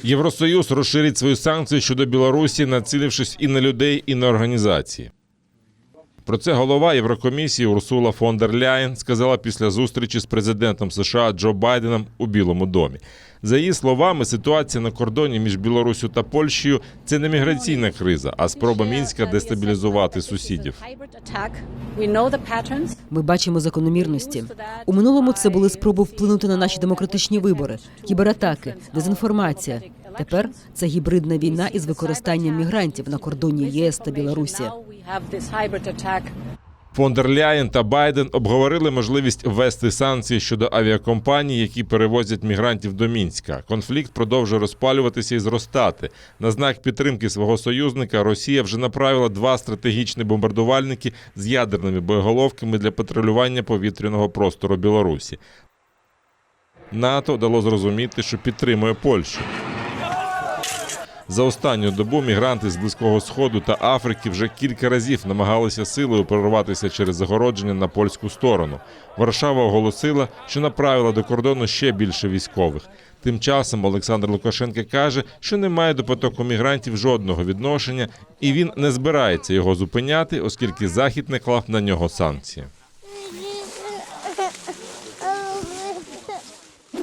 Євросоюз розширить свої санкції щодо Білорусі, націлившись і на людей, і на організації. Про це голова Єврокомісії Урсула фон дер Ляєн сказала після зустрічі з президентом США Джо Байденом у Білому домі. За її словами, ситуація на кордоні між Білоруссю та Польщею – це не міграційна криза, а спроба Мінська дестабілізувати сусідів. Ми бачимо закономірності. У минулому це були спроби вплинути на наші демократичні вибори, кібератаки, дезінформація. Тепер це гібридна війна із використанням мігрантів на кордоні ЄС та Білорусі. Фон дер Ляєн та Байден обговорили можливість ввести санкції щодо авіакомпаній, які перевозять мігрантів до Мінська. Конфлікт продовжує розпалюватися і зростати. На знак підтримки свого союзника Росія вже направила 2 стратегічні бомбардувальники з ядерними боєголовками для патрулювання повітряного простору Білорусі. НАТО дало зрозуміти, що підтримує Польщу. За останню добу мігранти з Близького Сходу та Африки вже кілька разів намагалися силою прорватися через загородження на польську сторону. Варшава оголосила, що направила до кордону ще більше військових. Тим часом Олександр Лукашенко каже, що не має до потоку мігрантів жодного відношення, і він не збирається його зупиняти, оскільки Захід наклав на нього санкції.